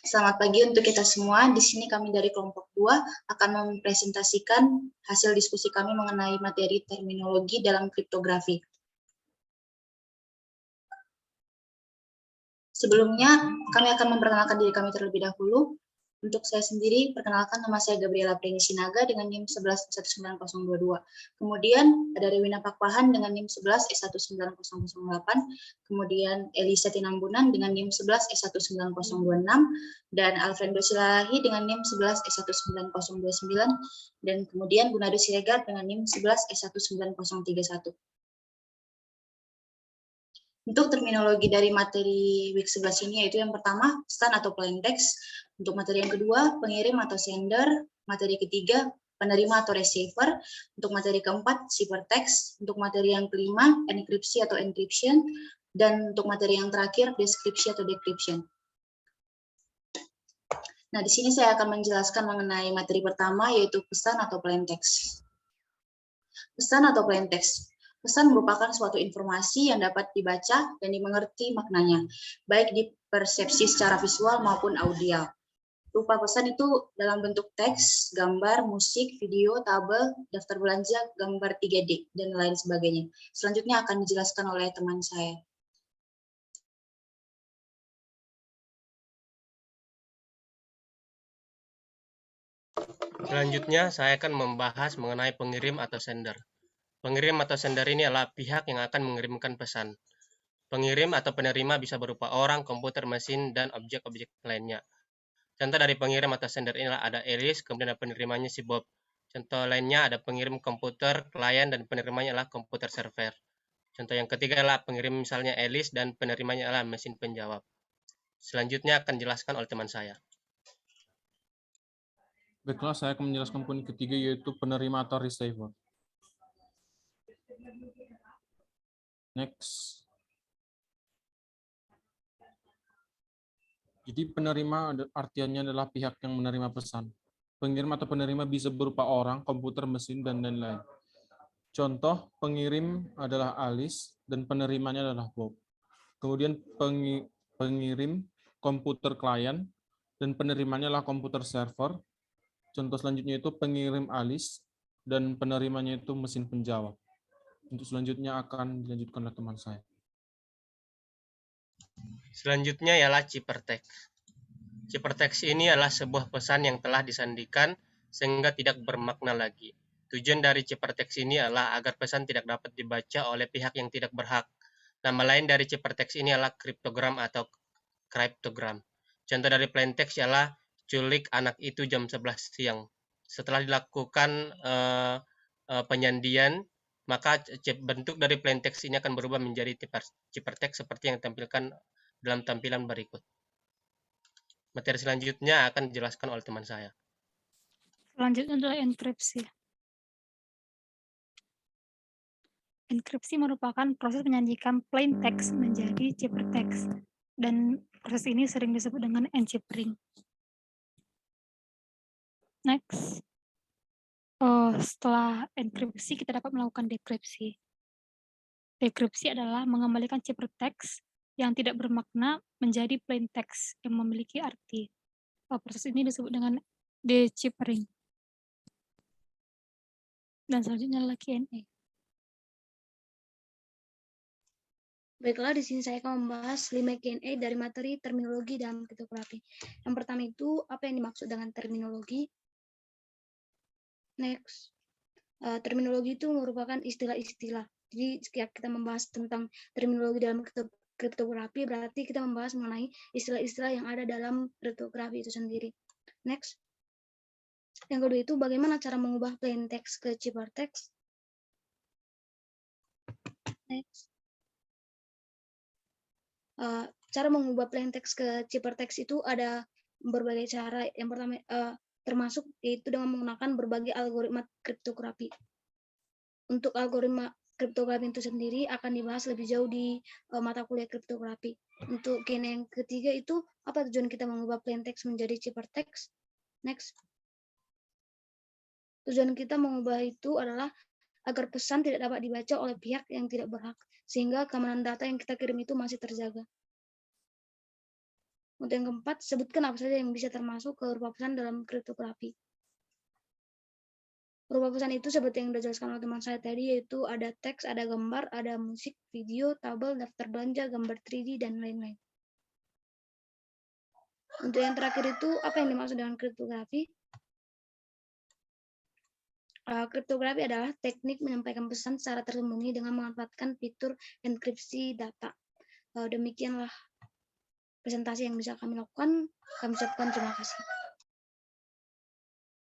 Selamat pagi untuk kita semua. Di sini kami dari kelompok 2 akan mempresentasikan hasil diskusi kami mengenai materi terminologi dalam kriptografi. Sebelumnya, kami akan memperkenalkan diri kami terlebih dahulu. Untuk saya sendiri, perkenalkan nama saya Gabriela Preni Sinaga dengan NIM 11 19022. Kemudian ada Rewina Pakpahan dengan NIM 11 S19008. Kemudian Elisa Tinambunan dengan NIM 11 S19026. Dan Alfredo Silahi dengan NIM 11 S19029. Dan kemudian Gunado Siregar dengan NIM 11 S19031. Untuk terminologi dari materi week 11 ini yaitu yang pertama, pesan atau plain text. Untuk materi yang kedua, pengirim atau sender. Materi ketiga, penerima atau receiver. Untuk materi keempat, ciphertext. Untuk materi yang kelima, enkripsi atau encryption. Dan untuk materi yang terakhir, deskripsi atau decryption. Nah, di sini saya akan menjelaskan mengenai materi pertama yaitu pesan atau plain text. Pesan atau plain text. Pesan merupakan suatu informasi yang dapat dibaca dan dimengerti maknanya, baik di persepsi secara visual maupun audio. Rupa pesan itu dalam bentuk teks, gambar, musik, video, tabel, daftar belanja, gambar 3D, dan lain sebagainya. Selanjutnya akan dijelaskan oleh teman saya. Selanjutnya, saya akan membahas mengenai pengirim atau sender. Pengirim atau sender ini adalah pihak yang akan mengirimkan pesan. Pengirim atau penerima bisa berupa orang, komputer, mesin, dan objek-objek lainnya. Contoh dari pengirim atau sender inilah ada Alice, kemudian ada penerimanya si Bob. Contoh lainnya ada pengirim komputer, klien, dan penerimanya adalah komputer server. Contoh yang ketiga adalah pengirim misalnya Alice dan penerimanya adalah mesin penjawab. Selanjutnya akan dijelaskan oleh teman saya. Baiklah, saya akan menjelaskan poin ketiga yaitu penerima atau receiver. Next. Jadi penerima artiannya adalah pihak yang menerima pesan. Pengirim atau penerima bisa berupa orang, komputer, mesin, dan lain-lain. Contoh, pengirim adalah Alice dan penerimanya adalah Bob. Kemudian pengirim komputer klien dan penerimanya adalah komputer server. Contoh selanjutnya itu pengirim Alice dan penerimanya itu mesin penjawab. Untuk selanjutnya akan dilanjutkan oleh teman saya. Selanjutnya ialah ciphertext. Ciphertext ini adalah sebuah pesan yang telah disandikan sehingga tidak bermakna lagi. Tujuan dari ciphertext ini adalah agar pesan tidak dapat dibaca oleh pihak yang tidak berhak. Nama lain dari ciphertext ini adalah kriptogram atau cryptogram. Contoh dari plain text ialah culik anak itu jam 11 siang. Setelah dilakukan penyandian, maka bentuk dari plain text ini akan berubah menjadi ciphertext seperti yang ditampilkan dalam tampilan berikut. Materi selanjutnya akan dijelaskan oleh teman saya. Selanjutnya adalah enkripsi. Enkripsi merupakan proses menyajikan plain text menjadi ciphertext, dan proses ini sering disebut dengan enciphering. Next. Setelah enkripsi, kita dapat melakukan dekripsi. Dekripsi adalah mengembalikan ciphertext yang tidak bermakna menjadi plain text yang memiliki arti. Proses ini disebut dengan deciphering. Dan selanjutnya adalah Q&A. Baiklah, di sini saya akan membahas 5 Q&A dari materi terminologi dalam kriptografi. Yang pertama itu, apa yang dimaksud dengan terminologi? Next. Terminologi itu merupakan istilah-istilah. Jadi, jika kita membahas tentang terminologi dalam kriptografi, berarti kita membahas mengenai istilah-istilah yang ada dalam kriptografi itu sendiri. Next. Yang kedua itu, bagaimana cara mengubah plain text ke ciphertext? Next. Cara mengubah plain text ke ciphertext itu ada berbagai cara. Yang pertama termasuk yaitu dengan menggunakan berbagai algoritma kriptografi. Untuk algoritma kriptografi itu sendiri akan dibahas lebih jauh di mata kuliah kriptografi. Untuk yang ketiga itu apa tujuan kita mengubah plain text menjadi ciphertext? Next. Tujuan kita mengubah itu adalah agar pesan tidak dapat dibaca oleh pihak yang tidak berhak, sehingga keamanan data yang kita kirim itu masih terjaga. Untuk yang keempat, sebutkan apa saja yang bisa termasuk ke berupa pesan dalam kriptografi. Berupa pesan itu seperti yang sudah dijelaskan oleh teman saya tadi, yaitu ada teks, ada gambar, ada musik, video, tabel, daftar belanja, gambar 3D, dan lain-lain. Untuk yang terakhir itu, apa yang dimaksud dengan kriptografi? Kriptografi adalah teknik menyampaikan pesan secara tersembunyi dengan memanfaatkan fitur enkripsi data. Demikianlah presentasi yang bisa kami lakukan. Kami ucapkan terima kasih.